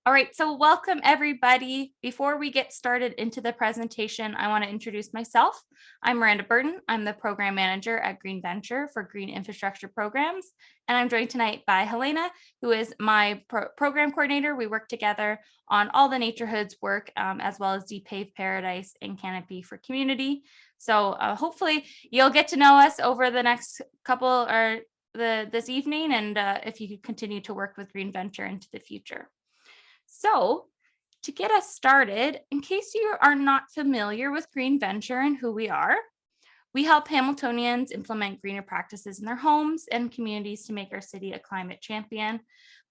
All right, so welcome everybody. Before we get started into the presentation, I want to introduce myself. I'm Miranda Burton. I'm the program manager at Greenventure for Green Infrastructure Programs. And I'm joined tonight by Helena, who is my program coordinator. We work together on all the NATURhoods work, as well as Deep Pave Paradise and Canopy for Community. So hopefully you'll get to know us over the next couple or this evening, and if you could continue to work with Greenventure into the future. So, to get us started, in case you are not familiar with Greenventure and who we are, we help Hamiltonians implement greener practices in their homes and communities to make our city a climate champion.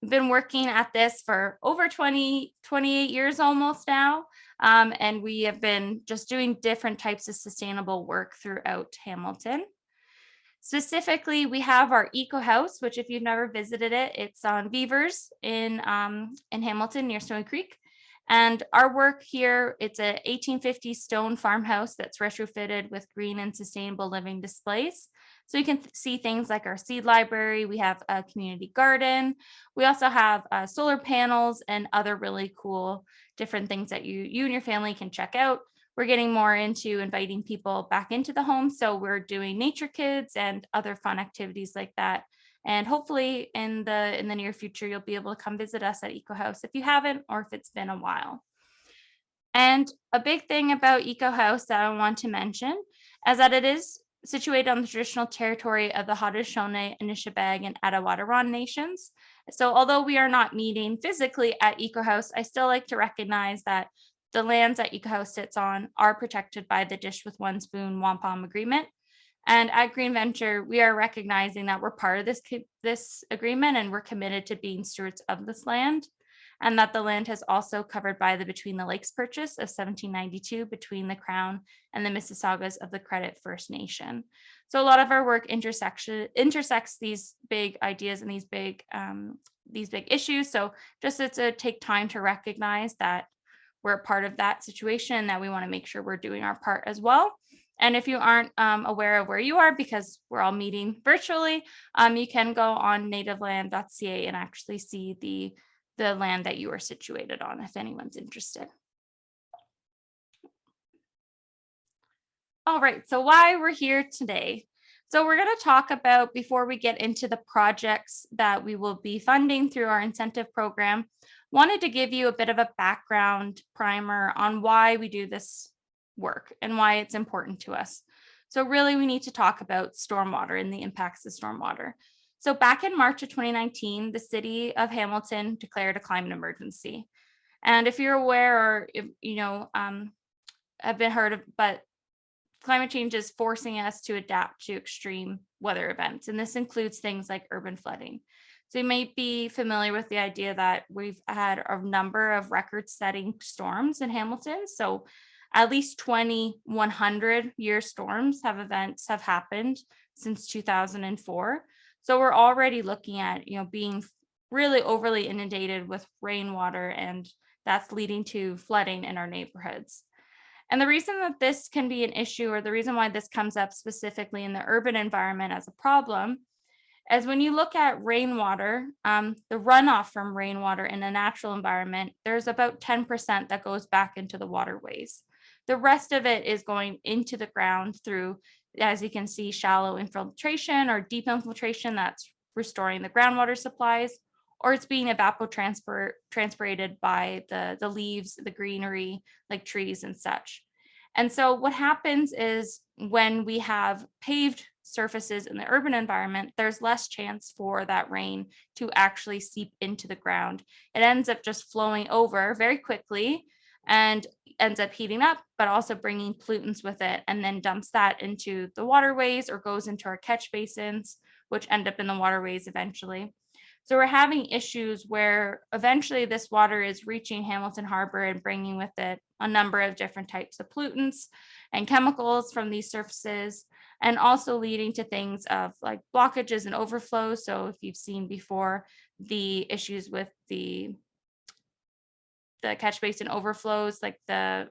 We've been working at this for over 28 years almost now, and we have been just doing different types of sustainable work throughout Hamilton. Specifically, we have our Eco House, which if you've never visited it, it's on Beavers in Hamilton near Stony Creek. And our work here, it's a 1850 stone farmhouse that's retrofitted with green and sustainable living displays. So you can see things like our seed library, we have a community garden, we also have solar panels and other really cool different things that you and your family can check out. We're getting more into inviting people back into the home. So we're doing nature kids and other fun activities like that. And hopefully in the near future, you'll be able to come visit us at Eco House if you haven't, or if it's been a while. And a big thing about Eco House that I want to mention is that it is situated on the traditional territory of the Haudenosaunee, Anishinaabe, and Atawataron nations. So although we are not meeting physically at Eco House, I still like to recognize that the lands that Eco House sits on are protected by the Dish with One Spoon Wampum Agreement. And at Greenventure, we are recognizing that we're part of this agreement and we're committed to being stewards of this land, and that the land has also covered by the Between the Lakes Purchase of 1792 between the Crown and the Mississaugas of the Credit First Nation. So a lot of our work intersects these big ideas and these big issues. So just to take time to recognize that we're a part of that situation, that we want to make sure we're doing our part as well. And if you aren't aware of where you are, because we're all meeting virtually, you can go on nativeland.ca and actually see the land that you are situated on if anyone's interested. All right, so why we're here today. So we're going to talk about, before we get into the projects that we will be funding through our incentive program, wanted to give you a bit of a background primer on why we do this work and why it's important to us. So really, we need to talk about stormwater and the impacts of stormwater. So back in March of 2019, the city of Hamilton declared a climate emergency. And if you're aware, or if have been heard of, but climate change is forcing us to adapt to extreme weather events. And this includes things like urban flooding. So you may be familiar with the idea that we've had a number of record-setting storms in Hamilton. So at least 2,100-year storms have happened since 2004. So we're already looking at, being really overly inundated with rainwater, and that's leading to flooding in our neighborhoods. And the reason that this can be an issue, or the reason why this comes up specifically in the urban environment as a problem, is when you look at rainwater, the runoff from rainwater in a natural environment, there's about 10% that goes back into the waterways. The rest of it is going into the ground through, as you can see, shallow infiltration or deep infiltration that's restoring the groundwater supplies, or it's being evapotranspirated by the leaves, the greenery, like trees and such. And so what happens is when we have paved surfaces in the urban environment, there's less chance for that rain to actually seep into the ground. It ends up just flowing over very quickly and ends up heating up, but also bringing pollutants with it, and then dumps that into the waterways or goes into our catch basins, which end up in the waterways eventually. So we're having issues where eventually this water is reaching Hamilton Harbor and bringing with it a number of different types of pollutants and chemicals from these surfaces, and also leading to things of like blockages and overflows. So if you've seen before the issues with the catch basin overflows, like that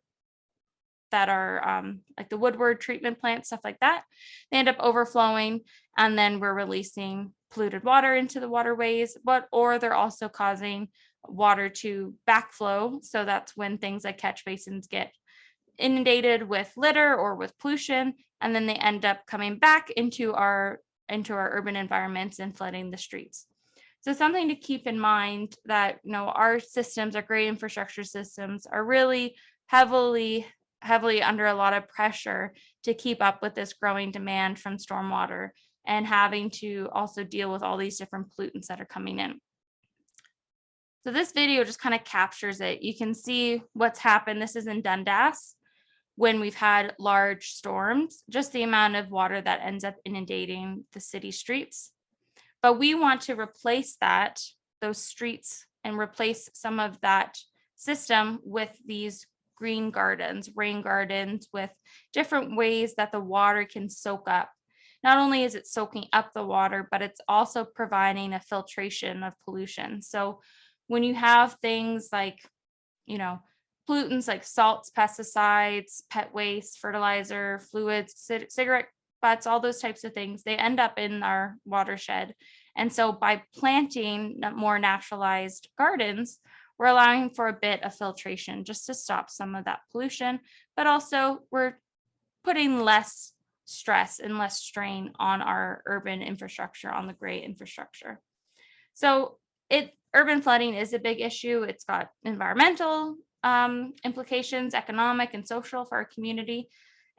are like the Woodward treatment plant, stuff like that, they end up overflowing, and then we're releasing polluted water into the waterways, or they're also causing water to backflow. So that's when things like catch basins get inundated with litter or with pollution, and then they end up coming back into our urban environments and flooding the streets. So something to keep in mind that, our systems, our gray infrastructure systems, are really heavily under a lot of pressure to keep up with this growing demand from stormwater and having to also deal with all these different pollutants that are coming in. So this video just kind of captures it. You can see what's happened. This is in Dundas when we've had large storms, just the amount of water that ends up inundating the city streets. But we want to replace those streets, and replace some of that system with these green gardens, rain gardens, with different ways that the water can soak up. Not only is it soaking up the water, but it's also providing a filtration of pollution. So when you have things like, pollutants like salts, pesticides, pet waste, fertilizer, fluids, cigarette butts, all those types of things, they end up in our watershed. And so by planting more naturalized gardens, we're allowing for a bit of filtration just to stop some of that pollution, but also we're putting less stress and less strain on our urban infrastructure, on the gray infrastructure. So urban flooding is a big issue. It's got environmental implications, economic and social for our community.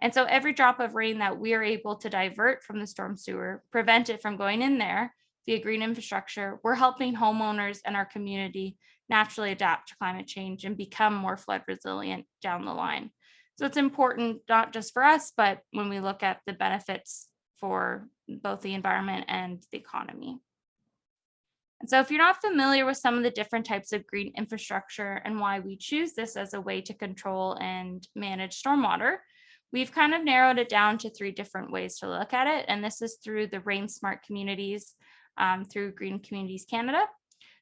And so every drop of rain that we are able to divert from the storm sewer, prevent it from going in there via green infrastructure, we're helping homeowners and our community naturally adapt to climate change and become more flood resilient down the line. So it's important not just for us, but when we look at the benefits for both the environment and the economy. And so if you're not familiar with some of the different types of green infrastructure and why we choose this as a way to control and manage stormwater, we've kind of narrowed it down to 3 different ways to look at it. And this is through the Rain Smart communities, through Green Communities Canada.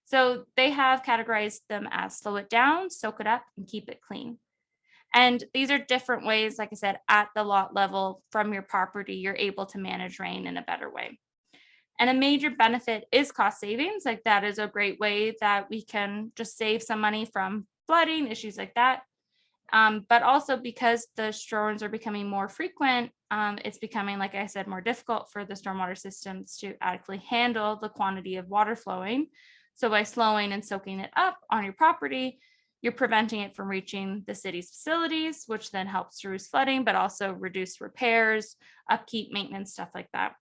So they have categorized them as slow it down, soak it up, and keep it clean. And these are different ways, like I said, at the lot level from your property, you're able to manage rain in a better way. And a major benefit is cost savings. Like that is a great way that we can just save some money from flooding, issues like that. But also because the storms are becoming more frequent, it's becoming, like I said, more difficult for the stormwater systems to adequately handle the quantity of water flowing. So by slowing and soaking it up on your property, you're preventing it from reaching the city's facilities, which then helps reduce flooding, but also reduce repairs, upkeep, maintenance, stuff like that.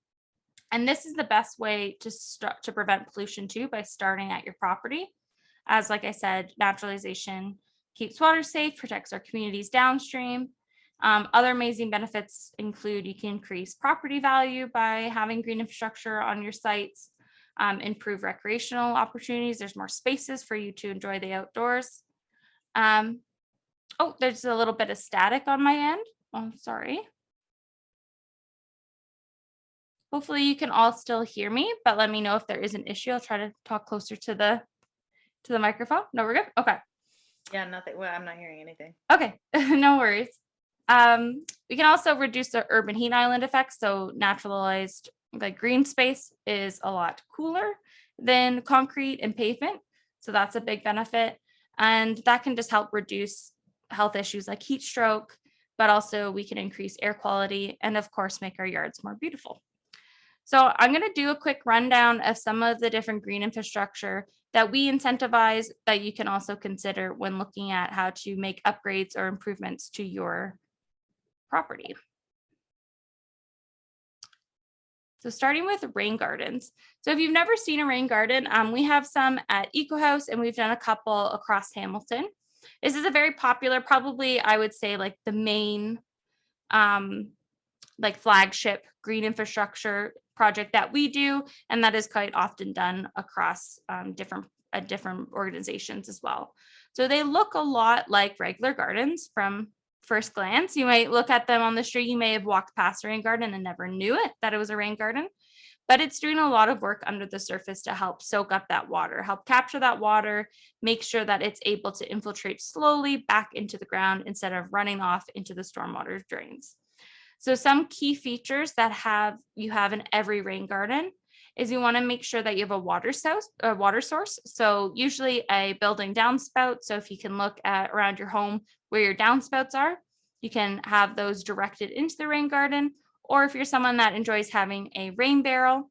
And this is the best way to prevent pollution too, by starting at your property. As like I said, naturalization keeps water safe, protects our communities downstream. Other amazing benefits include you can increase property value by having green infrastructure on your sites, improve recreational opportunities. There's more spaces for you to enjoy the outdoors. Oh, there's a little bit of static on my end. Oh, sorry. Hopefully you can all still hear me, but let me know if there is an issue. I'll try to talk closer to the microphone. No, we're good. Okay. Yeah, nothing. Well, I'm not hearing anything. Okay, no worries. We can also reduce the urban heat island effect. So naturalized like green space is a lot cooler than concrete and pavement. So that's a big benefit. And that can just help reduce health issues like heat stroke, but also we can increase air quality and of course make our yards more beautiful. So I'm going to do a quick rundown of some of the different green infrastructure that we incentivize that you can also consider when looking at how to make upgrades or improvements to your property. So starting with rain gardens. So if you've never seen a rain garden, we have some at Eco House and we've done a couple across Hamilton. This is a very popular, probably I would say like the main like flagship green infrastructure project that we do, and that is quite often done across different organizations as well. So they look a lot like regular gardens from first glance. You might look at them on the street, you may have walked past a rain garden and never knew that it was a rain garden, but it's doing a lot of work under the surface to help soak up that water, help capture that water, make sure that it's able to infiltrate slowly back into the ground instead of running off into the stormwater drains. So some key features that you have in every rain garden is you want to make sure that you have a water source. So usually a building downspout. So if you can look at around your home where your downspouts are, you can have those directed into the rain garden. Or if you're someone that enjoys having a rain barrel,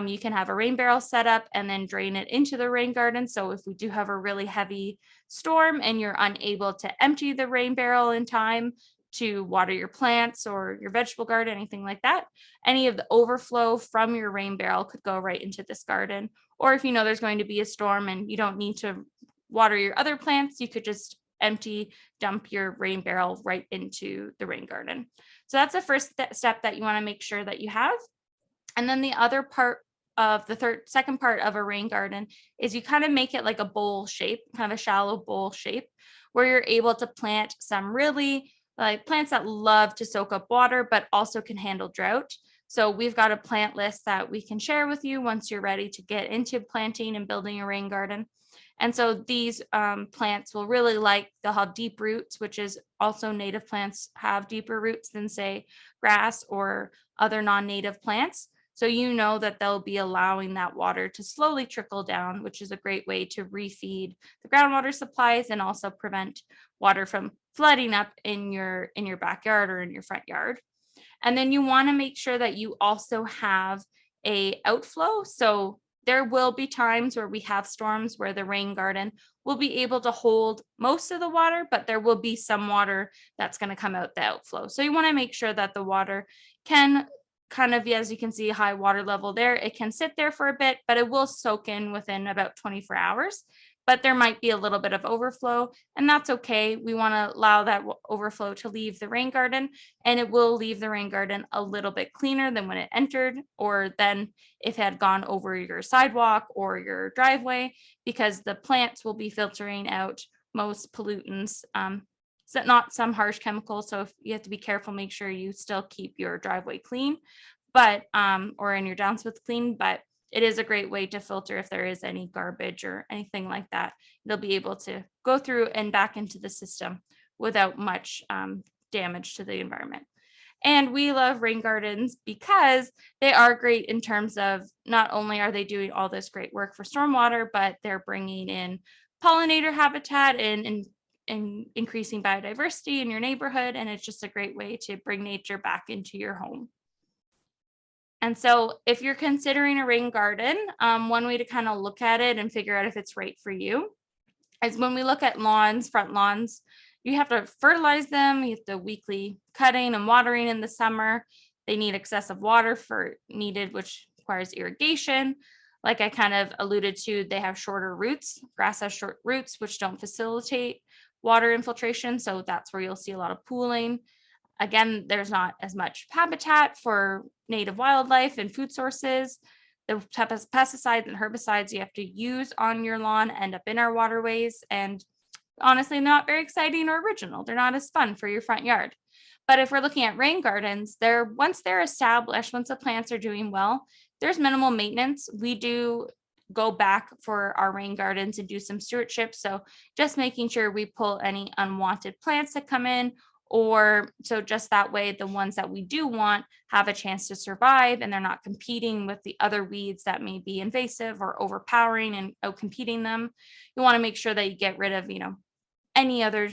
you can have a rain barrel set up and then drain it into the rain garden. So if we do have a really heavy storm and you're unable to empty the rain barrel in time to water your plants or your vegetable garden, anything like that, any of the overflow from your rain barrel could go right into this garden. Or if you know there's going to be a storm and you don't need to water your other plants, you could just dump your rain barrel right into the rain garden. So that's the first step that you want to make sure that you have. And then the other part of the second part of a rain garden is you kind of make it like a bowl shape, kind of a shallow bowl shape, where you're able to plant some really like plants that love to soak up water, but also can handle drought. So we've got a plant list that we can share with you once you're ready to get into planting and building a rain garden. And so these plants will really they'll have deep roots, which is also native plants have deeper roots than say grass or other non-native plants. So you know that they'll be allowing that water to slowly trickle down, which is a great way to refeed the groundwater supplies and also prevent water from flooding up in your backyard or in your front yard. And then you want to make sure that you also have a outflow. So there will be times where we have storms where the rain garden will be able to hold most of the water, but there will be some water that's going to come out the outflow. So you want to make sure that the water can kind of, as you can see, high water level there. It can sit there for a bit, but it will soak in within about 24 hours. But there might be a little bit of overflow, and that's okay. We want to allow that overflow to leave the rain garden, and it will leave the rain garden a little bit cleaner than when it entered, or then if it had gone over your sidewalk or your driveway, because the plants will be filtering out most pollutants. So not some harsh chemicals. So if you have to be careful, make sure you still keep your driveway clean, but or in your downspouts clean, but it is a great way to filter if there is any garbage or anything like that. They'll be able to go through and back into the system without much damage to the environment. And we love rain gardens because they are great in terms of not only are they doing all this great work for stormwater, but they're bringing in pollinator habitat and increasing biodiversity in your neighborhood. And it's just a great way to bring nature back into your home. And so if you're considering a rain garden, one way to kind of look at it and figure out if it's right for you is when we look at lawns, front lawns, you have to fertilize them. You have to weekly cutting and watering in the summer. They need excessive water which requires irrigation. Like I kind of alluded to, they have shorter roots. Grass has short roots, which don't facilitate water infiltration. So that's where you'll see a lot of pooling. Again, there's not as much habitat for native wildlife and food sources. The type of pesticides and herbicides you have to use on your lawn end up in our waterways, and honestly, not very exciting or original. They're not as fun for your front yard. But if we're looking at rain gardens, once they're established, once the plants are doing well, there's minimal maintenance. We do go back for our rain gardens and do some stewardship. So just making sure we pull any unwanted plants that come in, or so just that way the ones that we do want have a chance to survive and they're not competing with the other weeds that may be invasive or overpowering and outcompeting them. You want to make sure that you get rid of, any other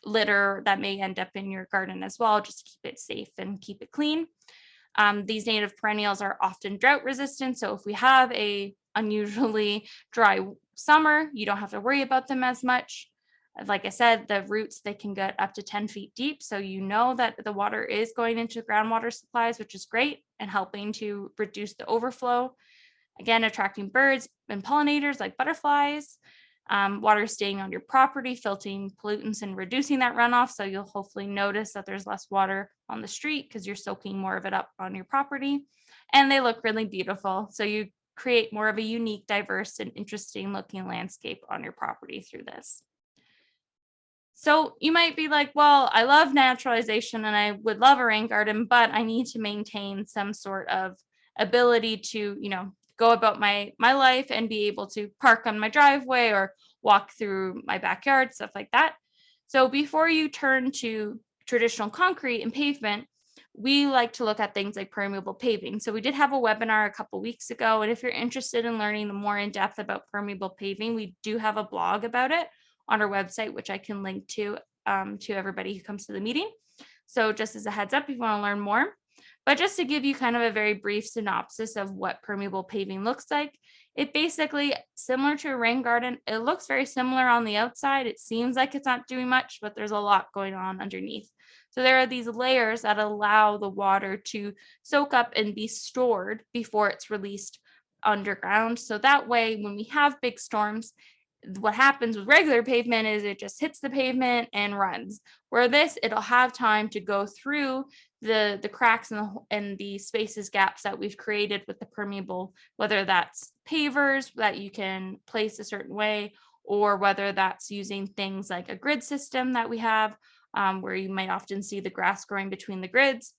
litter that may end up in your garden as well, just keep it safe and keep it clean. These native perennials are often drought resistant. So if we have a unusually dry summer, you don't have to worry about them as much. Like I said, the roots, they can get up to 10 feet deep. So you know that the water is going into groundwater supplies, which is great and helping to reduce the overflow. Again, attracting birds and pollinators like butterflies. Water staying on your property, filtering pollutants and reducing that runoff. So you'll hopefully notice that there's less water on the street because you're soaking more of it up on your property. And they look really beautiful. So you create more of a unique, diverse, and interesting looking landscape on your property through this. So you might be like, well, I love naturalization and I would love a rain garden, but I need to maintain some sort of ability to, go about my life and be able to park on my driveway or walk through my backyard, stuff like that. So before you turn to traditional concrete and pavement, we like to look at things like permeable paving. So we did have a webinar a couple weeks ago, and if you're interested in learning the more in depth about permeable paving, we do have a blog about it on our website, which I can link to everybody who comes to the meeting. So just as a heads up, if you want to learn more. But just to give you kind of a very brief synopsis of what permeable paving looks like, it basically, similar to a rain garden, it looks very similar on the outside. It seems like it's not doing much, but there's a lot going on underneath. So there are these layers that allow the water to soak up and be stored before it's released underground. So that way, when we have big storms, what happens with regular pavement is it just hits the pavement and runs. Where this, it'll have time to go through the cracks and the spaces, gaps that we've created with the permeable, whether that's pavers that you can place a certain way, or whether that's using things like a grid system that we have, where you might often see the grass growing between the grids,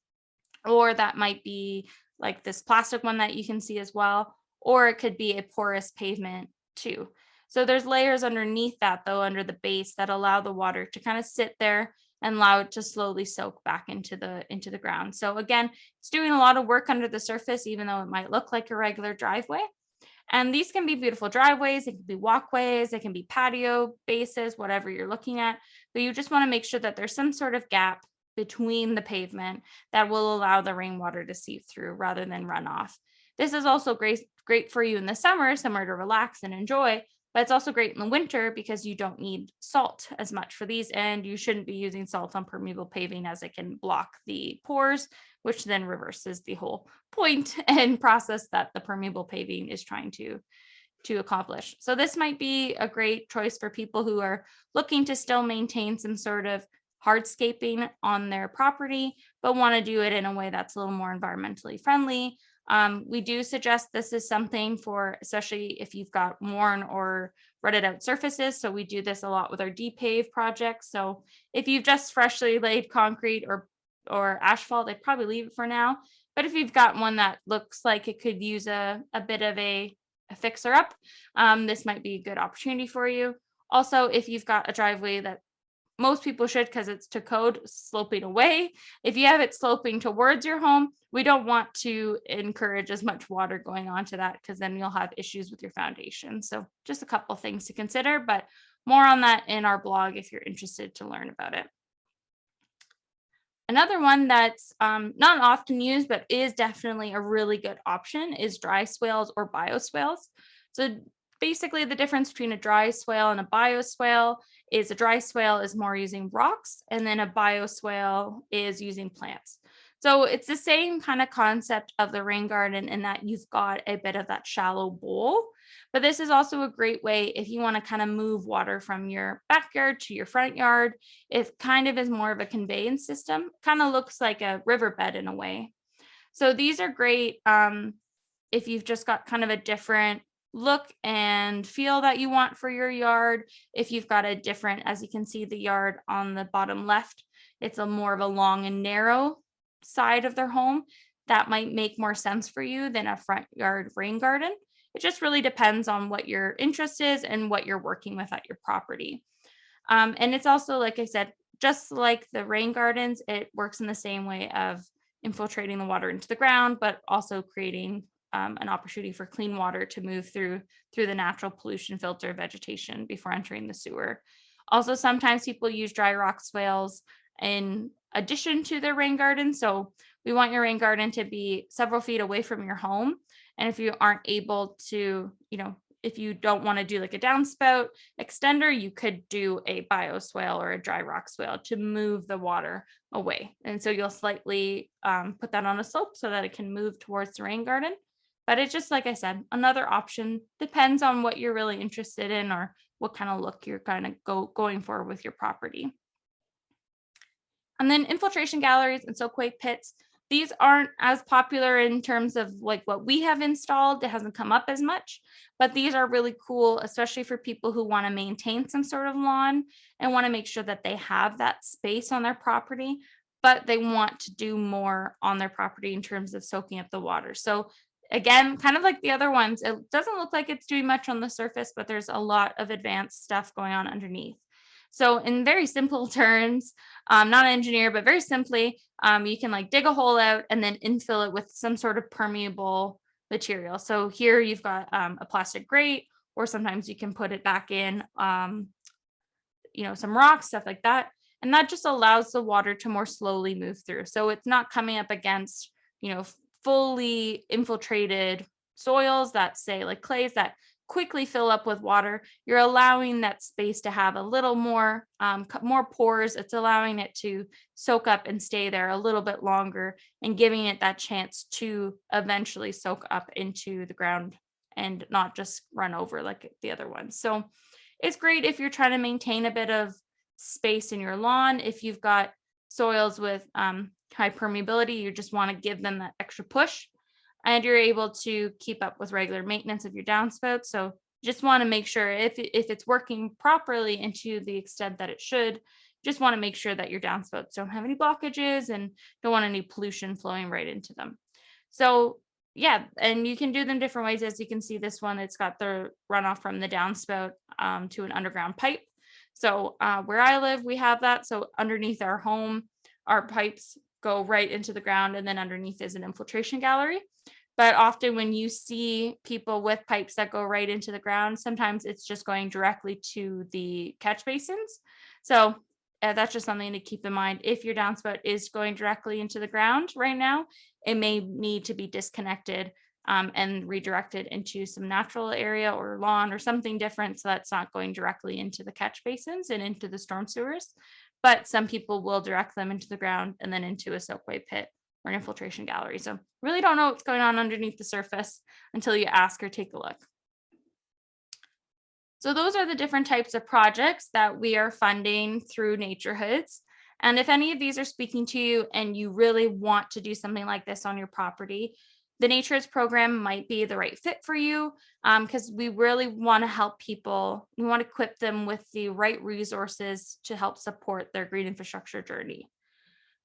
or that might be like this plastic one that you can see as well, or it could be a porous pavement too. So there's layers underneath that, though, under the base, that allow the water to kind of sit there and allow it to slowly soak back into the ground. So again, it's doing a lot of work under the surface, even though it might look like a regular driveway. And these can be beautiful driveways, it can be walkways, it can be patio bases, whatever you're looking at. But you just want to make sure that there's some sort of gap between the pavement that will allow the rainwater to seep through rather than run off. This is also great for you in the summer, somewhere to relax and enjoy, but it's also great in the winter because you don't need salt as much for these, and you shouldn't be using salt on permeable paving as it can block the pores, which then reverses the whole point and process that the permeable paving is trying to accomplish. So this might be a great choice for people who are looking to still maintain some sort of hardscaping on their property, but want to do it in a way that's a little more environmentally friendly. We do suggest this is something for, especially if you've got worn or rutted out surfaces. So we do this a lot with our depave projects. So if you've just freshly laid concrete or asphalt, I'd probably leave it for now. But if you've got one that looks like it could use a bit of a fixer up, this might be a good opportunity for you. Also, if you've got a driveway that most people should, because it's to code, sloping away. If you have it sloping towards your home, we don't want to encourage as much water going onto that, because then you'll have issues with your foundation. So just a couple things to consider, but more on that in our blog if you're interested to learn about it. Another one that's not often used, but is definitely a really good option, is dry swales or bioswales. So basically the difference between a dry swale and a bioswale is a dry swale is more using rocks, and then a bioswale is using plants. So it's the same kind of concept of the rain garden in that you've got a bit of that shallow bowl, but this is also a great way if you want to kind of move water from your backyard to your front yard. It kind of is more of a conveyance system, kind of looks like a riverbed in a way. So these are great if you've just got kind of a different look and feel that you want for your yard. If you've got a different, as you can see the yard on the bottom left, it's a more of a long and narrow side of their home, that might make more sense for you than a front yard rain garden. It just really depends on what your interest is and what you're working with at your property. And it's also, like I said, just like the rain gardens, it works in the same way of infiltrating the water into the ground, but also creating an opportunity for clean water to move through the natural pollution filter vegetation before entering the sewer. Also, sometimes people use dry rock swales in addition to their rain garden. So we want your rain garden to be several feet away from your home. And if you aren't able to, if you don't want to do like a downspout extender, you could do a bioswale or a dry rock swale to move the water away. And so you'll slightly put that on a slope so that it can move towards the rain garden. But it's just, like I said, another option. Depends on what you're really interested in or what kind of look you're kind of going for with your property. And then infiltration galleries and soakaway pits. These aren't as popular in terms of like what we have installed. It hasn't come up as much, but these are really cool, especially for people who want to maintain some sort of lawn and want to make sure that they have that space on their property, but they want to do more on their property in terms of soaking up the water. So again, kind of like the other ones, it doesn't look like it's doing much on the surface, but there's a lot of advanced stuff going on underneath. So in very simple terms, not an engineer, but very simply, you can like dig a hole out and then infill it with some sort of permeable material. So here you've got a plastic grate, or sometimes you can put it back in, some rocks, stuff like that. And that just allows the water to more slowly move through. So it's not coming up against, fully infiltrated soils that, say, like clays, that quickly fill up with water. You're allowing that space to have a little more, more pores. It's allowing it to soak up and stay there a little bit longer, and giving it that chance to eventually soak up into the ground and not just run over like the other ones. So it's great if you're trying to maintain a bit of space in your lawn. If you've got soils with high permeability, you just want to give them that extra push, and you're able to keep up with regular maintenance of your downspouts. So just want to make sure if it's working properly and to the extent that it should, just want to make sure that your downspouts don't have any blockages and don't want any pollution flowing right into them. So yeah, and you can do them different ways. As you can see, this one, it's got the runoff from the downspout to an underground pipe. So where I live, we have that. So underneath our home, our pipes go right into the ground, and then underneath is an infiltration gallery. But often when you see people with pipes that go right into the ground, sometimes it's just going directly to the catch basins. So that's just something to keep in mind. If your downspout is going directly into the ground right now, it may need to be disconnected and redirected into some natural area or lawn or something different, so that's not going directly into the catch basins and into the storm sewers. But some people will direct them into the ground and then into a soakaway pit or an infiltration gallery. So really don't know what's going on underneath the surface until you ask or take a look. So those are the different types of projects that we are funding through NATURhoods. And if any of these are speaking to you and you really want to do something like this on your property, the NATURhoods program might be the right fit for you, because we really want to help people. We want to equip them with the right resources to help support their green infrastructure journey.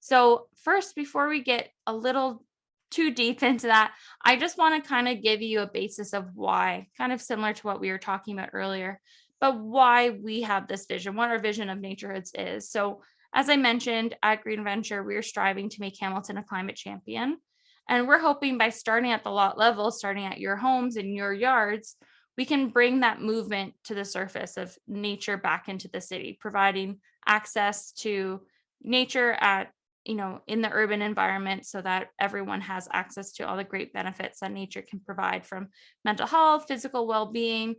So first, before we get a little too deep into that, I just want to kind of give you a basis of why, kind of similar to what we were talking about earlier, but why we have this vision, what our vision of NATURhoods is. So as I mentioned, at Greenventure, we are striving to make Hamilton a climate champion. And we're hoping by starting at the lot level, starting at your homes and your yards, we can bring that movement to the surface of nature back into the city, providing access to nature at in the urban environment, so that everyone has access to all the great benefits that nature can provide, from mental health, physical well-being,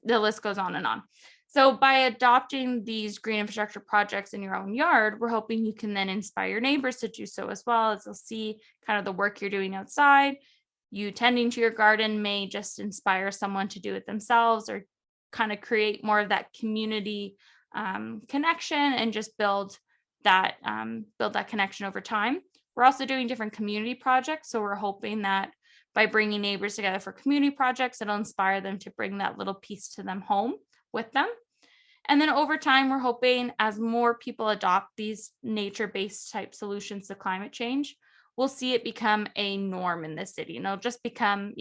the list goes on and on. So by adopting these green infrastructure projects in your own yard, we're hoping you can then inspire your neighbors to do so as well, as they'll see kind of the work you're doing outside. You tending to your garden may just inspire someone to do it themselves, or kind of create more of that community connection, and just build that connection over time. We're also doing different community projects, so we're hoping that by bringing neighbors together for community projects, it'll inspire them to bring that little piece to them home with them. And then over time, we're hoping as more people adopt these nature-based type solutions to climate change, we'll see it become a norm in the city. And it'll just become,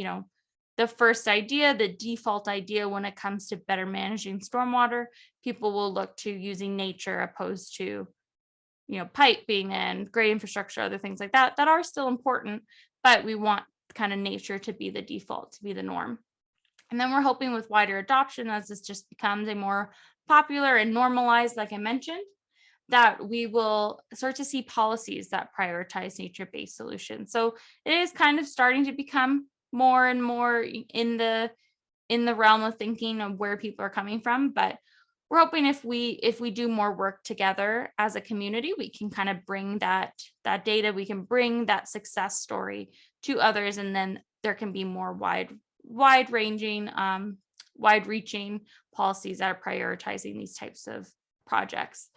the first idea, the default idea when it comes to better managing stormwater. People will look to using nature opposed to, piping and gray infrastructure, other things like that are still important, but we want kind of nature to be the default, to be the norm. And then we're hoping with wider adoption, as this just becomes a more popular and normalized, like I mentioned, that we will start to see policies that prioritize nature-based solutions. So it is kind of starting to become more and more in the realm of thinking of where people are coming from. But we're hoping if we do more work together as a community, we can kind of bring that data, we can bring that success story to others, and then there can be more wide-ranging, wide-reaching policies that are prioritizing these types of projects.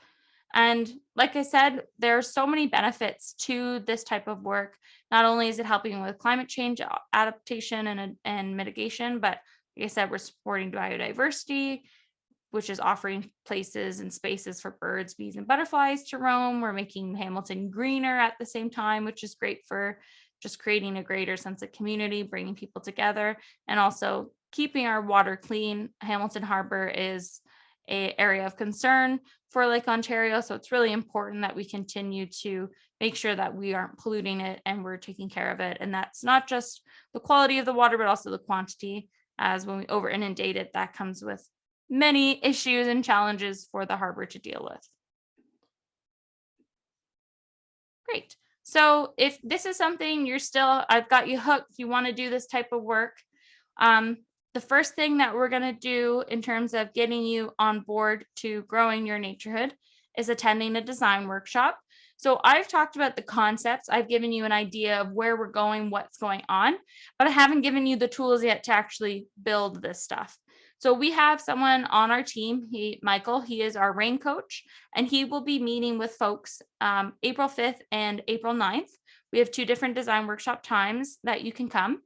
And like I said, there are so many benefits to this type of work. Not only is it helping with climate change adaptation and mitigation, but like I said, we're supporting biodiversity, which is offering places and spaces for birds, bees, and butterflies to roam. We're making Hamilton greener at the same time, which is great for just creating a greater sense of community, bringing people together, and also keeping our water clean. Hamilton Harbor is a area of concern for Lake Ontario. So it's really important that we continue to make sure that we aren't polluting it and we're taking care of it. And that's not just the quality of the water, but also the quantity, as when we over inundate it, that comes with many issues and challenges for the harbor to deal with. Great. So if this is something I've got you hooked, you want to do this type of work, um, the first thing that we're going to do in terms of getting you on board to growing your NATURhood is attending a design workshop. So I've talked about the concepts. I've given you an idea of where we're going, what's going on, but I haven't given you the tools yet to actually build this stuff. So we have someone on our team, Michael, he is our rain coach, and he will be meeting with folks April 5th and April 9th. We have 2 different design workshop times that you can come.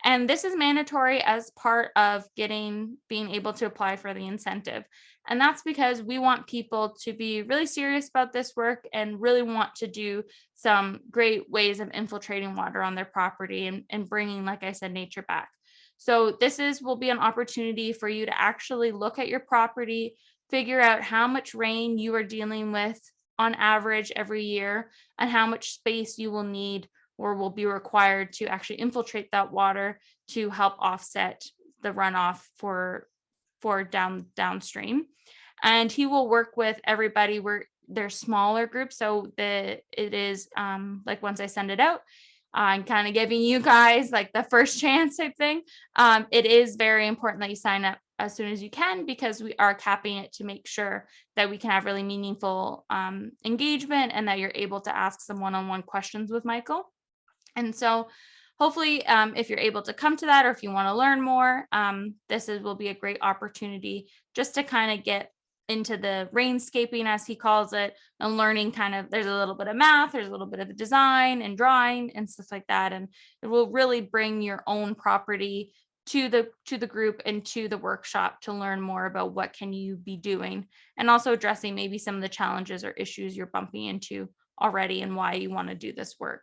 And this is mandatory as part of being able to apply for the incentive. And that's because we want people to be really serious about this work and really want to do some great ways of infiltrating water on their property and bringing, like I said, nature back. So will be an opportunity for you to actually look at your property, figure out how much rain you are dealing with on average every year, and how much space you will need or will be required to actually infiltrate that water to help offset the runoff for downstream. And he will work with everybody. They're smaller groups, so it is like once I send it out, I'm kind of giving you guys like the first chance type thing. It is very important that you sign up as soon as you can, because we are capping it to make sure that we can have really meaningful engagement and that you're able to ask some one-on-one questions with Michael. And so hopefully, if you're able to come to that, or if you want to learn more, will be a great opportunity just to kind of get into the rainscaping, as he calls it, and learning there's a little bit of math, there's a little bit of design and drawing and stuff like that. And it will really bring your own property to the group and to the workshop to learn more about what can you be doing, and also addressing maybe some of the challenges or issues you're bumping into already and why you want to do this work.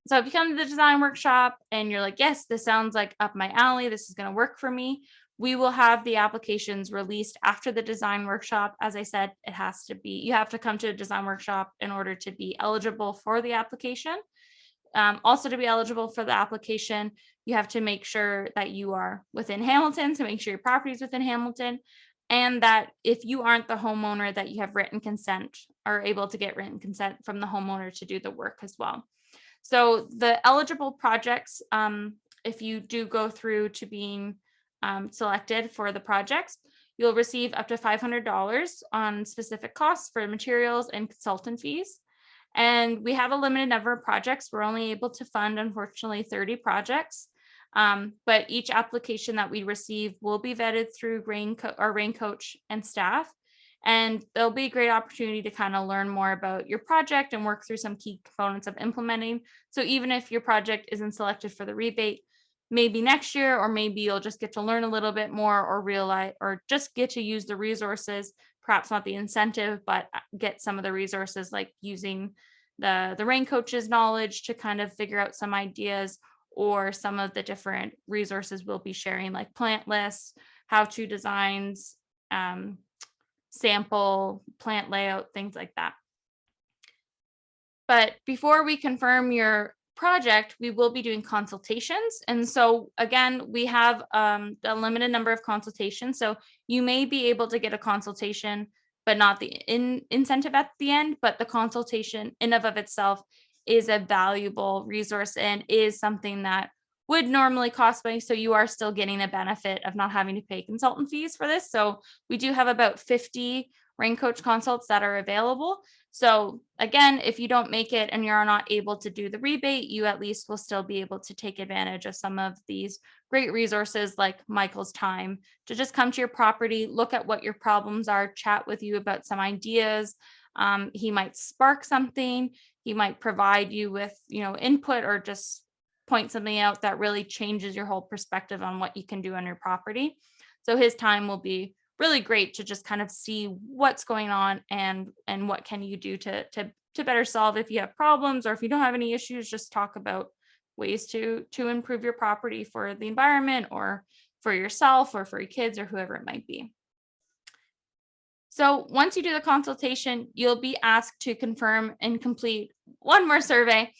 So if you come to the design workshop and you're like, yes, this sounds like up my alley, this is going to work for me, we will have the applications released after the design workshop. As I said, you have to come to a design workshop in order to be eligible for the application. Also, to be eligible for the application, you have to make sure that you are within Hamilton, so make sure your property is within Hamilton, and that if you aren't the homeowner, that you have written consent, or able to get written consent from the homeowner to do the work as well. So the eligible projects, if you do go through to being selected for the projects, you'll receive up to $500 on specific costs for materials and consultant fees. And we have a limited number of projects. We're only able to fund, unfortunately, 30 projects. But each application that we receive will be vetted through our rain coach and staff. And there'll be a great opportunity to kind of learn more about your project and work through some key components of implementing. So even if your project isn't selected for the rebate, maybe next year, or maybe you'll just get to learn a little bit more, or realize, or just get to use the resources, perhaps not the incentive, but get some of the resources, like using the rain coach's knowledge to kind of figure out some ideas, or some of the different resources we'll be sharing, like plant lists, how-to designs, sample plant layout, things like that. But before we confirm your project, we will be doing consultations. And so again, we have a limited number of consultations. So you may be able to get a consultation, but not the incentive at the end. But the consultation in of itself is a valuable resource and is something that would normally cost money. So you are still getting a benefit of not having to pay consultant fees for this. So we do have about 50 rain coach consults that are available. So again, if you don't make it and you're not able to do the rebate, you at least will still be able to take advantage of some of these great resources, like Michael's time to just come to your property, look at what your problems are, chat with you about some ideas. He might spark something. He might provide you with, input, or just point something out that really changes your whole perspective on what you can do on your property. So his time will be really great to just kind of see what's going on and what can you do to better solve if you have problems, or if you don't have any issues, just talk about ways to improve your property for the environment, or for yourself, or for your kids, or whoever it might be. So once you do the consultation, you'll be asked to confirm and complete one more survey.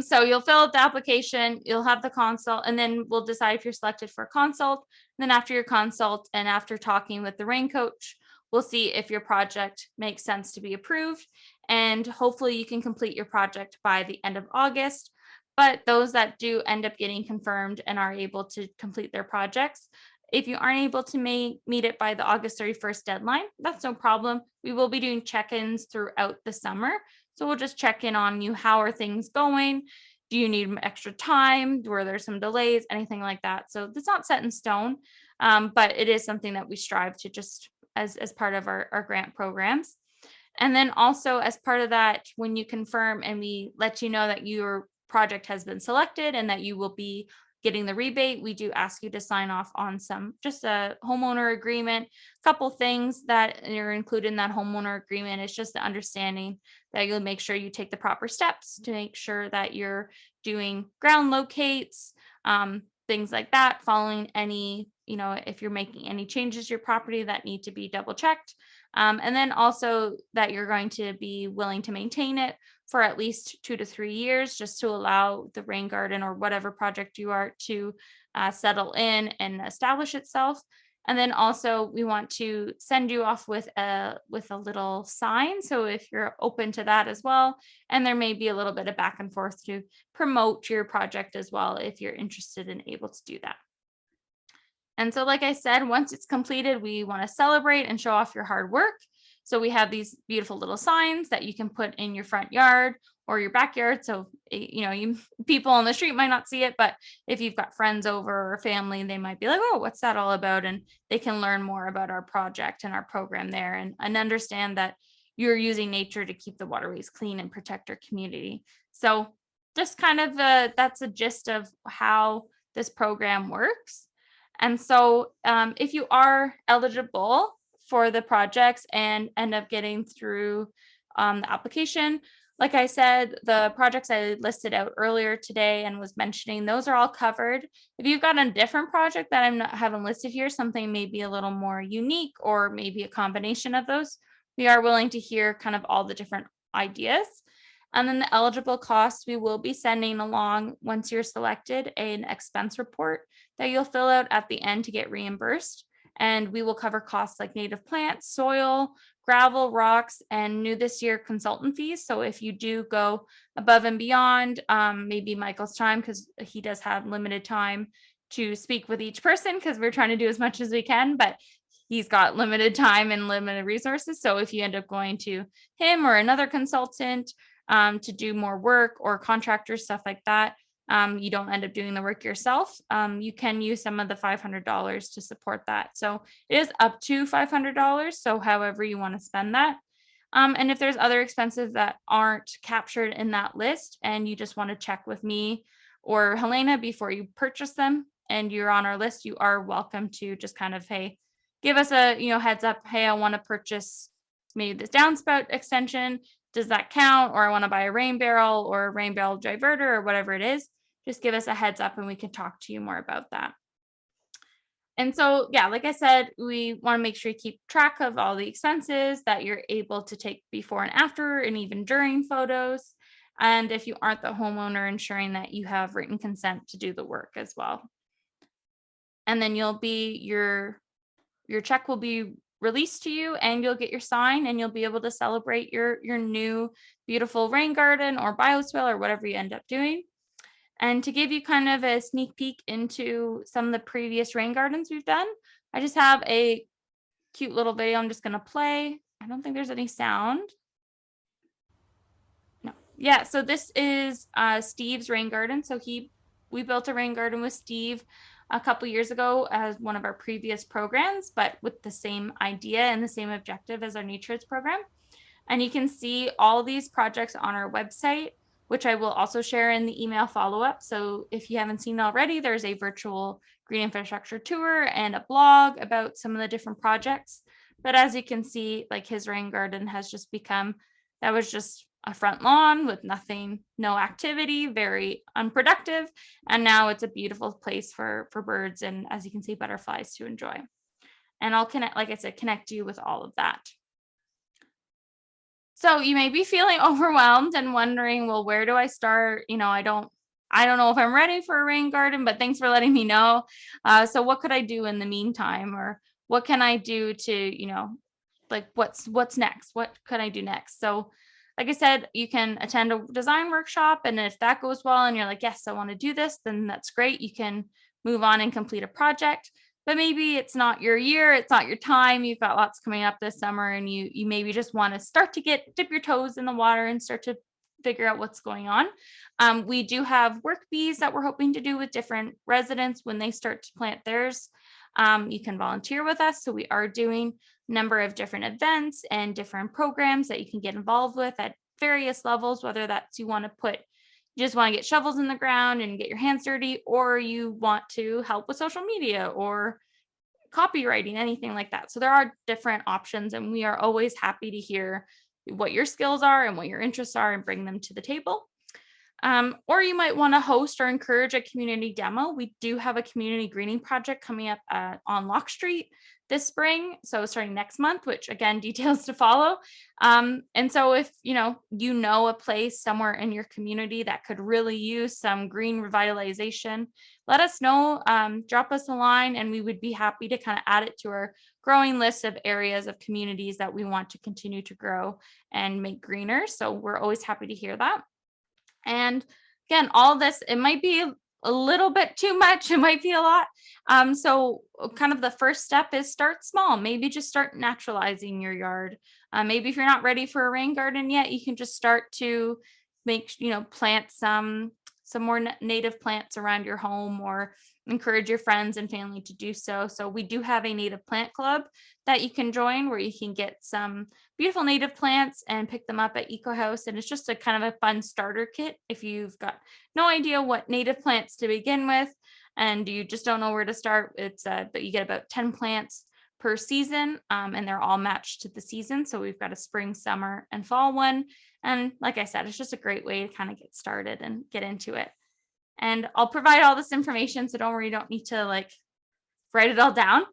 So you'll fill out the application, you'll have the consult, and then we'll decide if you're selected for a consult. And then after your consult and after talking with the rain coach, we'll see if your project makes sense to be approved. And hopefully you can complete your project by the end of August. But those that do end up getting confirmed and are able to complete their projects, if you aren't able to meet it by the August 31st deadline, that's no problem. We will be doing check-ins throughout the summer. So we'll just check in on you. How are things going? Do you need extra time? Were there some delays? Anything like that. So it's not set in stone, but it is something that we strive to just as part of our grant programs. And then also as part of that, when you confirm and we let you know that your project has been selected and that you will be getting the rebate, we do ask you to sign off on just a homeowner agreement. A couple things that are included in that homeowner agreement is just the understanding that you'll make sure you take the proper steps to make sure that you're doing ground locates, things like that, following any, if you're making any changes to your property that need to be double checked. And then also that you're going to be willing to maintain it for at least 2 to 3 years, just to allow the rain garden or whatever project you are to settle in and establish itself. And then also we want to send you off with a little sign. So if you're open to that as well, and there may be a little bit of back and forth to promote your project as well, if you're interested and able to do that. And so, like I said, once it's completed, we want to celebrate and show off your hard work. So we have these beautiful little signs that you can put in your front yard or your backyard. So, people on the street might not see it, but if you've got friends over or family, they might be like, oh, what's that all about? And they can learn more about our project and our program there and understand that you're using nature to keep the waterways clean and protect our community. So just kind of that's a gist of how this program works. And so if you are eligible for the projects and end up getting through the application, like I said, the projects I listed out earlier today and was mentioning, those are all covered. If you've got a different project that haven't listed here, something maybe a little more unique or maybe a combination of those, we are willing to hear kind of all the different ideas. And then the eligible costs, we will be sending along once you're selected an expense report that you'll fill out at the end to get reimbursed. And we will cover costs like native plants, soil, gravel, rocks, and new this year consultant fees. So if you do go above and beyond, maybe Michael's time, because he does have limited time to speak with each person because we're trying to do as much as we can, but he's got limited time and limited resources. So if you end up going to him or another consultant, to do more work or contractors, stuff like that, you don't end up doing the work yourself. You can use some of the $500 to support that. So it is up to $500. So however you want to spend that. And if there's other expenses that aren't captured in that list and you just want to check with me or Helena before you purchase them and you're on our list, you are welcome to just kind of, hey, give us a heads up. Hey, I want to purchase maybe this downspout extension. Does that count? Or I want to buy a rain barrel or a rain barrel diverter or whatever it is. Just give us a heads up and we can talk to you more about that. And so, yeah, like I said, we want to make sure you keep track of all the expenses that you're able to take before and after and even during photos. And if you aren't the homeowner, ensuring that you have written consent to do the work as well. And then your check will be released to you and you'll get your sign and you'll be able to celebrate your new beautiful rain garden or bioswale or whatever you end up doing. And to give you kind of a sneak peek into some of the previous rain gardens we've done, I just have a cute little video I'm just going to play. I don't think there's any sound. No. Yeah, so this is Steve's rain garden. So we built a rain garden with Steve a couple years ago as one of our previous programs, but with the same idea and the same objective as our NATURhoods program. And you can see all these projects on our website, which I will also share in the email follow-up. So if you haven't seen already, there's a virtual green infrastructure tour and a blog about some of the different projects. But as you can see, like his rain garden has just become, that was just a front lawn with nothing, no activity, very unproductive. And now it's a beautiful place for birds and, as you can see, butterflies to enjoy. And I'll connect, like I said, connect you with all of that. So you may be feeling overwhelmed and wondering, well, where do I start? I don't know if I'm ready for a rain garden, but thanks for letting me know. So what could I do in the meantime, or what can I do to, like what's next? What could I do next? So, like I said, you can attend a design workshop, and if that goes well, and you're like, yes, I want to do this, then that's great. You can move on and complete a project. But maybe it's not your year, it's not your time. You've got lots coming up this summer, and you maybe just want to start to dip your toes in the water and start to figure out what's going on. We do have work bees that we're hoping to do with different residents when they start to plant theirs. You can volunteer with us. So we are doing a number of different events and different programs that you can get involved with at various levels, whether that's you just want to get shovels in the ground and get your hands dirty, or you want to help with social media or copywriting, anything like that. So there are different options, and we are always happy to hear what your skills are and what your interests are and bring them to the table. Or you might want to host or encourage a community demo. We do have a community greening project coming up on Lock Street this spring. So starting next month, which again, details to follow. And so if you know a place somewhere in your community that could really use some green revitalization, let us know, drop us a line, and we would be happy to kind of add it to our growing list of areas of communities that we want to continue to grow and make greener. So we're always happy to hear that. And again, all this, it might be a little bit too much, it might be a lot. So kind of the first step is start small. Maybe just start naturalizing your yard. Maybe if you're not ready for a rain garden yet, you can just start to plant some more native plants around your home, or encourage your friends and family to do so. So we do have a native plant club that you can join, where you can get some beautiful native plants and pick them up at Eco House. And it's just a kind of a fun starter kit if you've got no idea what native plants to begin with and you just don't know where to start. But you get about 10 plants per season, and they're all matched to the season. So we've got a spring, summer, and fall one. And like I said, it's just a great way to kind of get started and get into it. And I'll provide all this information, so don't worry, you don't need to write it all down.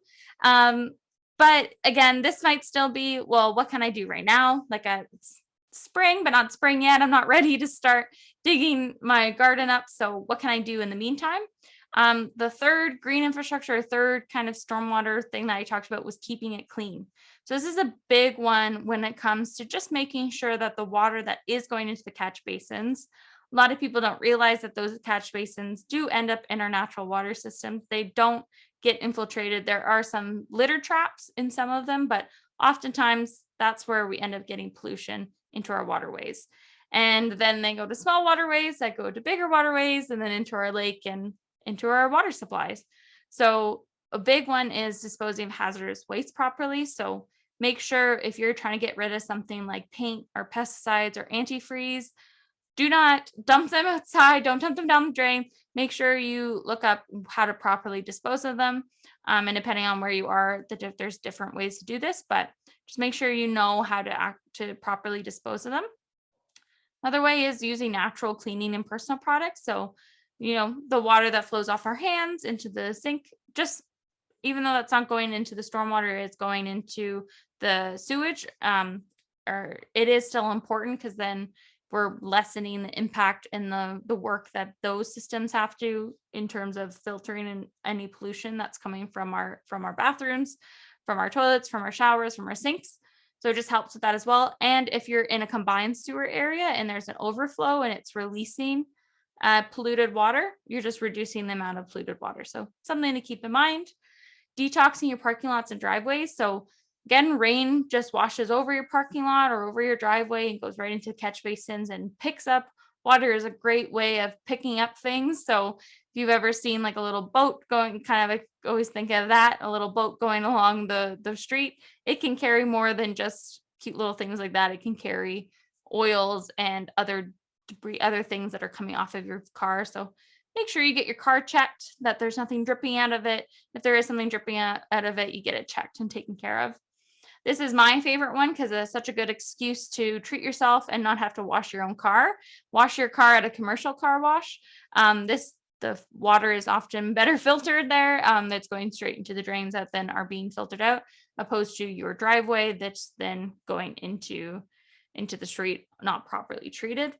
But again, this might still be, well, what can I do right now? It's spring, but not spring yet. I'm not ready to start digging my garden up. So what can I do in the meantime? The third green infrastructure, third kind of stormwater thing that I talked about was keeping it clean. So this is a big one when it comes to just making sure that the water that is going into the catch basins, a lot of people don't realize that those catch basins do end up in our natural water systems. They don't get infiltrated. There are some litter traps in some of them, but oftentimes that's where we end up getting pollution into our waterways. And then they go to small waterways that go to bigger waterways and then into our lake and into our water supplies. So a big one is disposing of hazardous waste properly. So make sure if you're trying to get rid of something like paint or pesticides or antifreeze, do not dump them outside. Don't dump them down the drain. Make sure you look up how to properly dispose of them. And depending on where you are, there's different ways to do this, but just make sure you know how to properly dispose of them. Another way is using natural cleaning and personal products. So, the water that flows off our hands into the sink, just even though that's not going into the stormwater, it's going into the sewage, or it is still important, because then we're lessening the impact and the work that those systems have to in terms of filtering and any pollution that's coming from our bathrooms, from our toilets, from our showers, from our sinks. So it just helps with that as well. And if you're in a combined sewer area and there's an overflow and it's releasing polluted water, you're just reducing the amount of polluted water. So something to keep in mind. Detoxing your parking lots and driveways. So again, rain just washes over your parking lot or over your driveway and goes right into catch basins and picks up. Water is a great way of picking up things. So if you've ever seen like a little boat going, kind of, I always think of that, a little boat going along the street, it can carry more than just cute little things like that. It can carry oils and other debris, other things that are coming off of your car. So make sure you get your car checked, that there's nothing dripping out of it. If there is something dripping out of it, you get it checked and taken care of. This is my favorite one because it's such a good excuse to treat yourself and not have to wash your own car. Wash your car at a commercial car wash. The water is often better filtered there. That's going straight into the drains that then are being filtered out, opposed to your driveway that's then going into into the street not properly treated.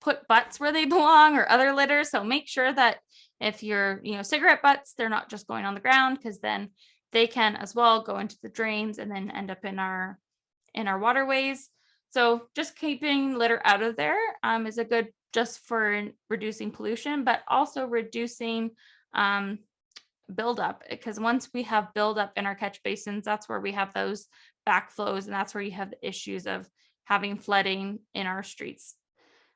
Put butts where they belong or other litter. So make sure that if you're, cigarette butts, they're not just going on the ground, because then they can as well go into the drains and then end up in our waterways. So just keeping litter out of there is a good, just for reducing pollution, but also reducing buildup, because once we have buildup in our catch basins, that's where we have those backflows, and that's where you have the issues of having flooding in our streets.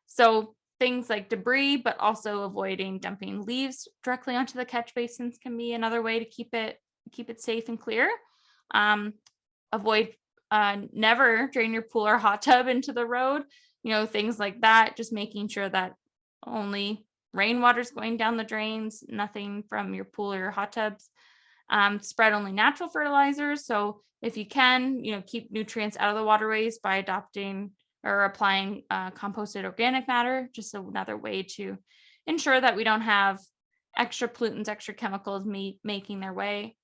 So things like debris, but also avoiding dumping leaves directly onto the catch basins can be another way to keep it safe and clear. Avoid never drain your pool or hot tub into the road, things like that. Just making sure that only rainwater's going down the drains, nothing from your pool or your hot tubs. Spread only natural fertilizers. So if you can, keep nutrients out of the waterways by adopting or applying composted organic matter, just another way to ensure that we don't have extra pollutants, extra chemicals making their way.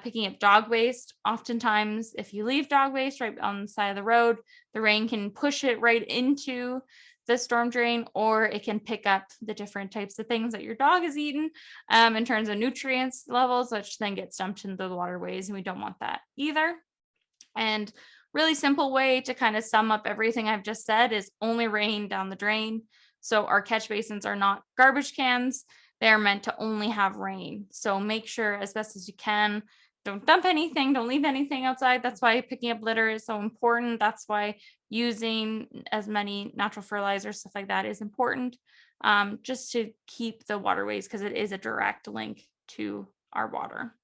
Picking up dog waste. Oftentimes, if you leave dog waste right on the side of the road, the rain can push it right into the storm drain, or it can pick up the different types of things that your dog has eaten in terms of nutrients levels, which then gets dumped into the waterways, and we don't want that either. And really simple way to kind of sum up everything I've just said is only rain down the drain. So our catch basins are not garbage cans. They're meant to only have rain. So make sure as best as you can, don't dump anything, don't leave anything outside. That's why picking up litter is so important. That's why using as many natural fertilizers, stuff like that, is important, just to keep the waterways, because it is a direct link to our water.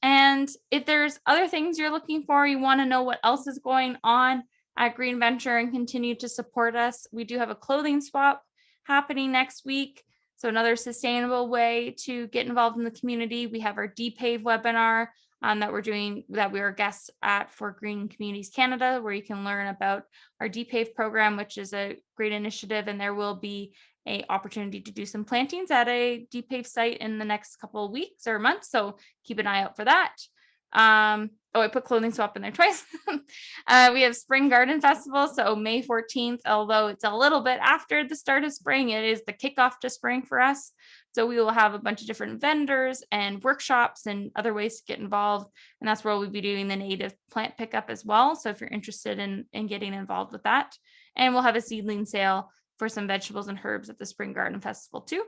And if there's other things you're looking for, you want to know what else is going on at Greenventure and continue to support us, we do have a clothing swap happening next week. So another sustainable way to get involved in the community. We have our DPAVE webinar that we are guests at for Green Communities Canada, where you can learn about our DPAVE program, which is a great initiative, and there will be an opportunity to do some plantings at a DPAVE site in the next couple of weeks or months. So keep an eye out for that. I put clothing swap in there twice. We have Spring Garden Festival. So May 14th, although it's a little bit after the start of spring, it is the kickoff to spring for us. So we will have a bunch of different vendors and workshops and other ways to get involved. And that's where we'll be doing the native plant pickup as well. So if you're interested in getting involved with that, and we'll have a seedling sale for some vegetables and herbs at the Spring Garden Festival too.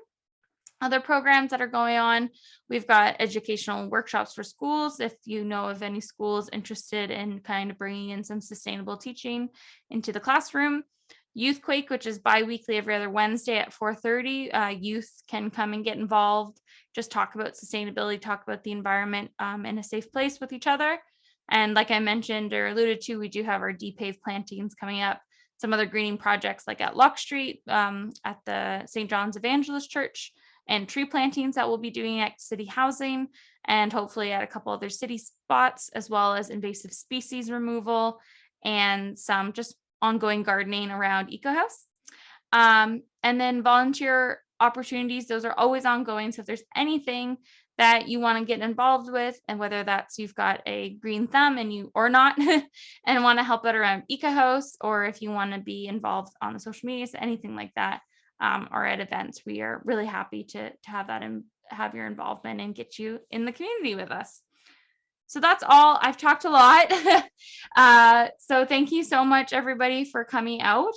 Other programs that are going on, we've got educational workshops for schools. If you know of any schools interested in kind of bringing in some sustainable teaching into the classroom. Youth Quake, which is bi-weekly every other Wednesday at 4:30. Youth can come and get involved, just talk about sustainability, talk about the environment in a safe place with each other. And like I mentioned or alluded to, we do have our DPAVE plantings coming up. Some other greening projects like at Lock Street, at the St. John's Evangelist Church, and tree plantings that we'll be doing at city housing, and hopefully at a couple other city spots, as well as invasive species removal and some just ongoing gardening around Eco House. And then volunteer opportunities, those are always ongoing. So if there's anything that you want to get involved with, and whether that's you've got a green thumb and you or not and want to help out around Eco House, or if you want to be involved on the social medias, anything like that, or at events, we are really happy to have that and have your involvement and get you in the community with us. So that's all. I've talked a lot. So thank you so much, everybody, for coming out.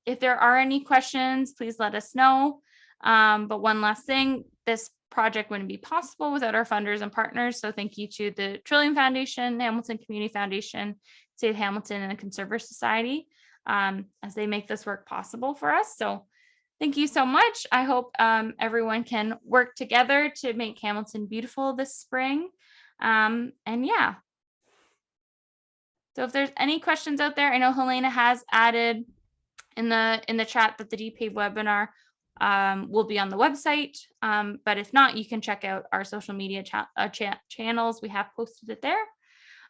If there are any questions, please let us know. But one last thing, this project wouldn't be possible without our funders and partners. So thank you to the Trillium Foundation, Hamilton Community Foundation, State of Hamilton, and the Conservative Society, as they make this work possible for us. So thank you so much. I hope everyone can work together to make Hamilton beautiful this spring. And yeah. So if there's any questions out there, I know Helena has added in the chat that the DPAVE webinar will be on the website. But if not, you can check out our social media channels. We have posted it there.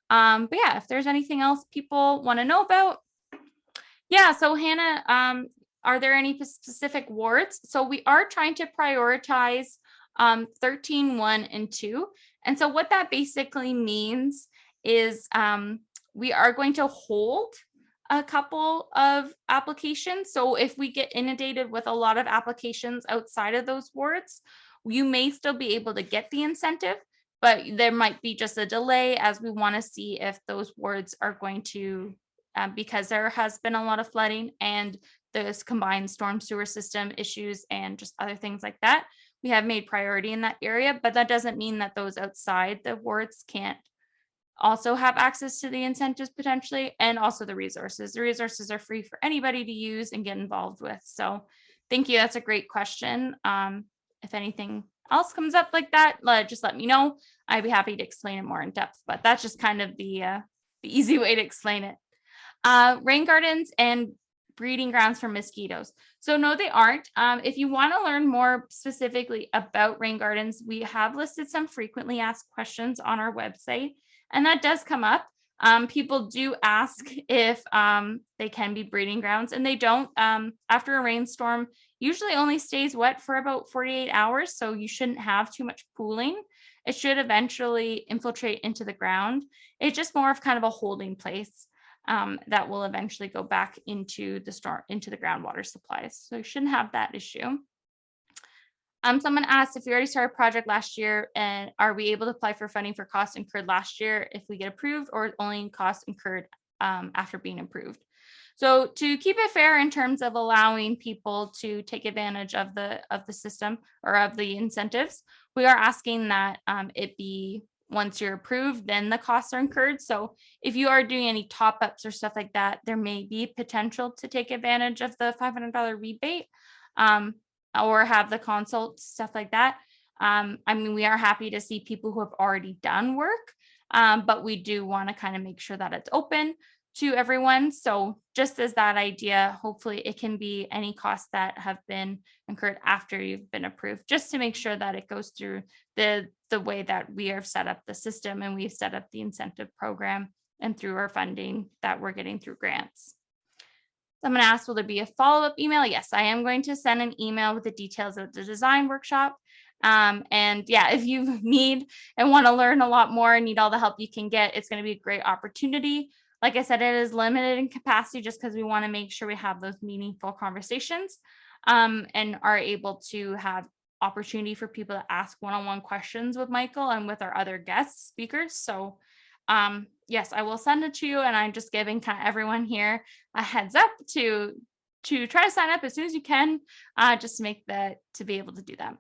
But yeah, if there's anything else people want to know about. Yeah, so Hannah, are there any specific wards? So we are trying to prioritize 13, 1, and 2. And so what that basically means is we are going to hold a couple of applications. So if we get inundated with a lot of applications outside of those wards, you may still be able to get the incentive, but there might be just a delay as we want to see if those wards are going to, because there has been a lot of flooding and there's combined storm sewer system issues and just other things like that. We have made priority in that area, but that doesn't mean that those outside the wards can't also have access to the incentives potentially, and also the resources. The resources are free for anybody to use and get involved with. So thank you. That's a great question. If anything else comes up like that, just let me know. I'd be happy to explain it more in depth, but that's just kind of the easy way to explain it. Rain gardens and breeding grounds for mosquitoes. So no, they aren't. If you want to learn more specifically about rain gardens, we have listed some frequently asked questions on our website, and that does come up. People do ask if they can be breeding grounds, and they don't. After a rainstorm, usually only stays wet for about 48 hours, so you shouldn't have too much pooling. It should eventually infiltrate into the ground. It's just more of kind of a holding place that will eventually go back into the groundwater supplies. So you shouldn't have that issue. Someone asked if we already started a project last year and are we able to apply for funding for costs incurred last year if we get approved, or only costs incurred after being approved. So to keep it fair in terms of allowing people to take advantage of the system or of the incentives, we are asking that it be, once you're approved, then the costs are incurred. So if you are doing any top ups or stuff like that, there may be potential to take advantage of the $500 rebate, or have the consult, stuff like that. I mean, we are happy to see people who have already done work, but we do want to kind of make sure that it's open to everyone. So just as that idea, hopefully it can be any costs that have been incurred after you've been approved, just to make sure that it goes through the way that we have set up the system and we've set up the incentive program and through our funding that we're getting through grants. Someone asked, will there be a follow-up email? Yes, I am going to send an email with the details of the design workshop. And yeah, if you need and want to learn a lot more and need all the help you can get, it's going to be a great opportunity. Like I said, it is limited in capacity just because we want to make sure we have those meaningful conversations, and are able to have opportunity for people to ask one-on-one questions with Michael and with our other guest speakers. So yes, I will send it to you, and I'm just giving kind of everyone here a heads up to try to sign up as soon as you can, just to be able to do that.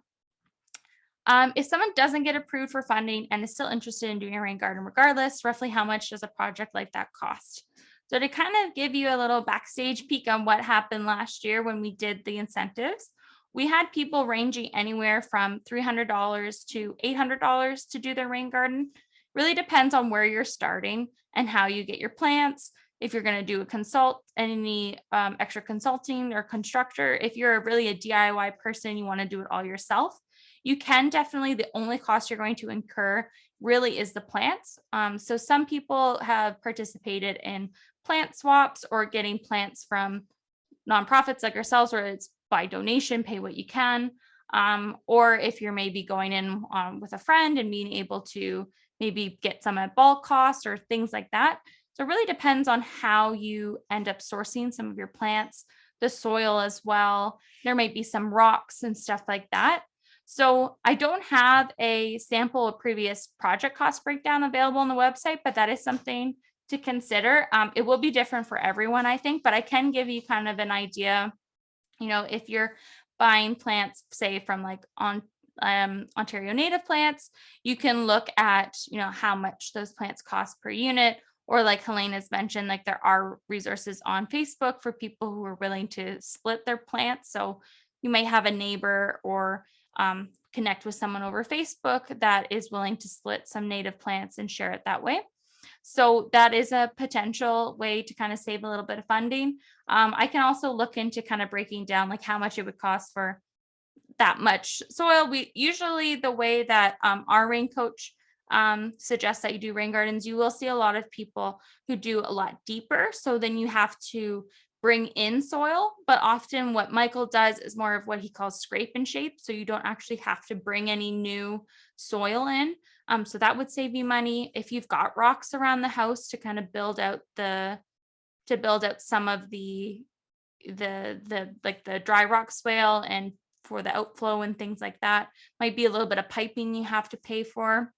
If someone doesn't get approved for funding and is still interested in doing a rain garden regardless, roughly how much does a project like that cost? So to kind of give you a little backstage peek on what happened last year when we did the incentives, we had people ranging anywhere from $300 to $800 to do their rain garden. Really depends on where you're starting and how you get your plants. If you're going to do any extra consulting or constructor, if you're really a DIY person, you want to do it all yourself, you can definitely, the only cost you're going to incur really is the plants. So some people have participated in plant swaps or getting plants from nonprofits like ourselves, where it's by donation, pay what you can. Or if you're maybe going in with a friend and being able to maybe get some at bulk cost or things like that. So it really depends on how you end up sourcing some of your plants, the soil as well. There might be some rocks and stuff like that. So I don't have a sample of previous project cost breakdown available on the website, but that is something to consider. It will be different for everyone, I think, but I can give you kind of an idea. If you're buying plants, say from like Ontario native plants, you can look at, how much those plants cost per unit. Or like Helene has mentioned, like there are resources on Facebook for people who are willing to split their plants. So you may have a neighbor or connect with someone over Facebook that is willing to split some native plants and share it that way. So that is a potential way to kind of save a little bit of funding. I can also look into kind of breaking down like how much it would cost for that much soil. We usually, the way that our rain coach suggests that you do rain gardens, you will see a lot of people who do a lot deeper. So then you have to bring in soil, but often what Michael does is more of what he calls scrape and shape. So you don't actually have to bring any new soil in. So that would save you money. If you've got rocks around the house to kind of build out some of the like the dry rock swale and for the outflow and things like that, might be a little bit of piping you have to pay for.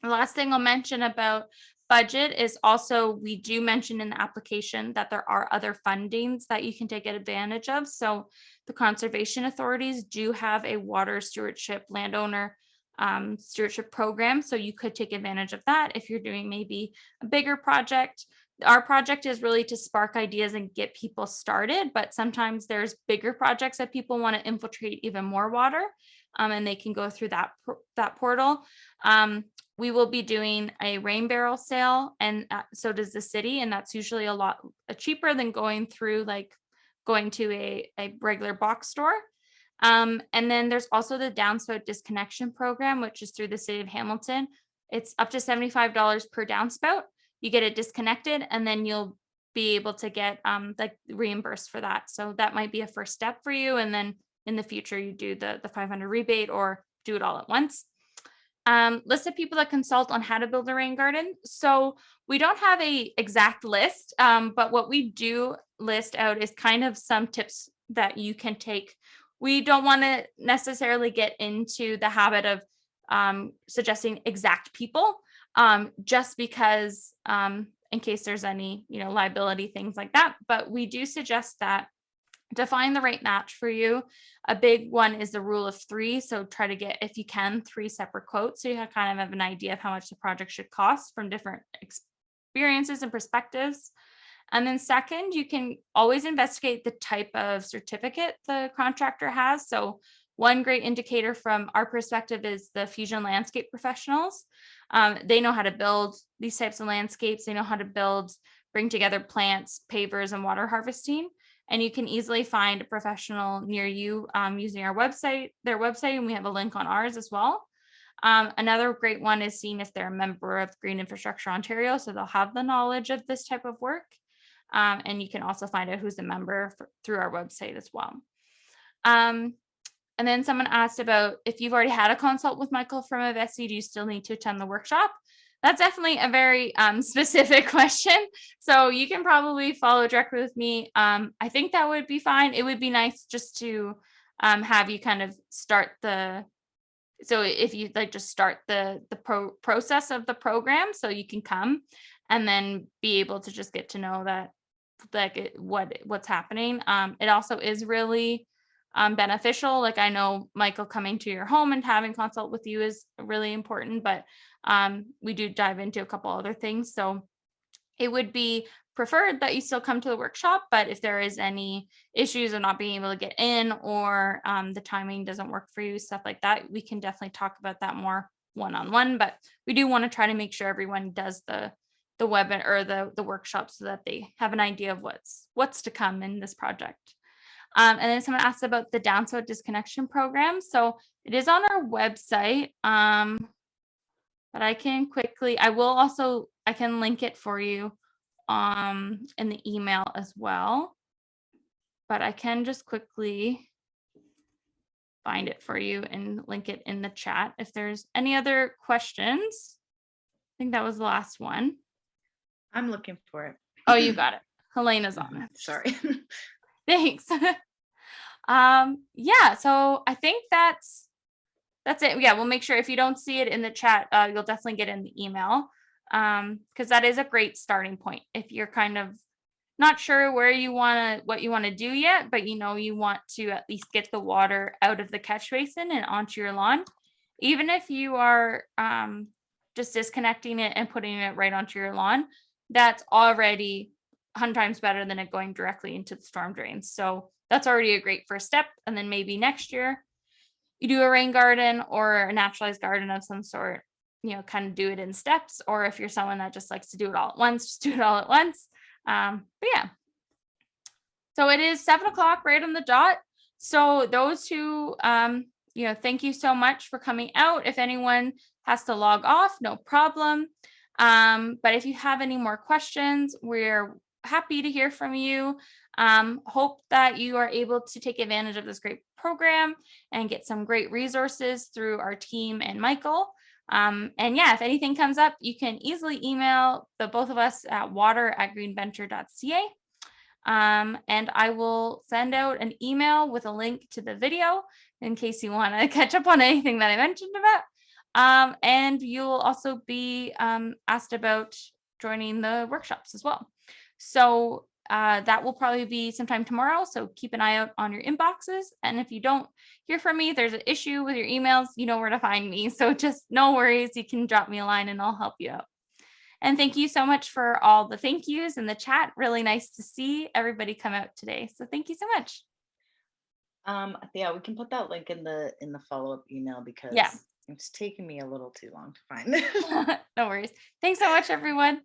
The last thing I'll mention about budget is also we do mention in the application that there are other fundings that you can take advantage of. So the conservation authorities do have a water stewardship landowner stewardship program. So you could take advantage of that if you're doing maybe a bigger project. Our project is really to spark ideas and get people started, but sometimes there's bigger projects that people want to infiltrate even more water, and they can go through that portal. We will be doing a rain barrel sale, and so does the city, and that's usually a lot cheaper than going to a regular box store. And then there's also the downspout disconnection program, which is through the city of Hamilton. It's up to $75 per downspout. You get it disconnected, and then you'll be able to get like reimbursed for that. So that might be a first step for you. And then in the future, you do the 500 rebate or do it all at once. List of people that consult on how to build a rain garden. So we don't have a exact list, but what we do list out is kind of some tips that you can take. We don't want to necessarily get into the habit of suggesting exact people, just because in case there's any liability, things like that. But we do suggest that to find the right match for you, a big one is the rule of three. So try to get, if you can, 3 separate quotes so you kind of have an idea of how much the project should cost from different experiences and perspectives. And then second, you can always investigate the type of certificate the contractor has. So one great indicator from our perspective is the Fusion Landscape Professionals. They know how to build these types of landscapes. They know how to bring together plants, pavers, and water harvesting. And you can easily find a professional near you using their website, and we have a link on ours as well. Another great one is seeing if they're a member of Green Infrastructure Ontario, so they'll have the knowledge of this type of work. And you can also find out who's a member through our website as well. And then someone asked about if you've already had a consult with Michael from Avesti, do you still need to attend the workshop? That's definitely a very specific question. So you can probably follow directly with me. I think that would be fine. It would be nice just to have you kind of start so if you like just start the process of the program so you can come and then be able to just get to know that what's happening. It also is really beneficial. Like I know Michael coming to your home and having consult with you is really important, but we do dive into a couple other things. So it would be preferred that you still come to the workshop, but if there is any issues of not being able to get in or the timing doesn't work for you, stuff like that, we can definitely talk about that more one-on-one. But we do want to try to make sure everyone does the webinar or the workshop so that they have an idea of what's to come in this project. And then someone asked about the downspout disconnection program. So it is on our website, but I can link it for you in the email as well. But I can just quickly find it for you and link it in the chat if there's any other questions. I think that was the last one. I'm looking for it. Oh, you got it. Helena's on it. Sorry. Thanks. Yeah, so I think that's it. Yeah, we'll make sure if you don't see it in the chat, you'll definitely get in the email. Because that is a great starting point. If you're kind of not sure what you want to do yet, but you want to at least get the water out of the catch basin and onto your lawn, even if you are just disconnecting it and putting it right onto your lawn, that's already 100 times better than it going directly into the storm drains. So that's already a great first step. And then maybe next year you do a rain garden or a naturalized garden of some sort, kind of do it in steps. Or if you're someone that just likes to do it all at once, just do it all at once. But yeah. So it is 7:00 right on the dot. So those who, thank you so much for coming out. If anyone has to log off, no problem. But if you have any more questions, we're happy to hear from you. Hope that you are able to take advantage of this great program and get some great resources through our team and Michael. And yeah, if anything comes up, you can easily email the both of us at water@greenventure.ca. And I will send out an email with a link to the video in case you want to catch up on anything that I mentioned about. And you'll also be asked about joining the workshops as well. So that will probably be sometime tomorrow. So keep an eye out on your inboxes. And if you don't hear from me, there's an issue with your emails, you know where to find me. So just no worries. You can drop me a line and I'll help you out. And thank you so much for all the thank yous in the chat. Really nice to see everybody come out today. So thank you so much. Yeah, we can put that link in the follow-up email Yeah, because it's taking me a little too long to find. no worries. Thanks so much, everyone.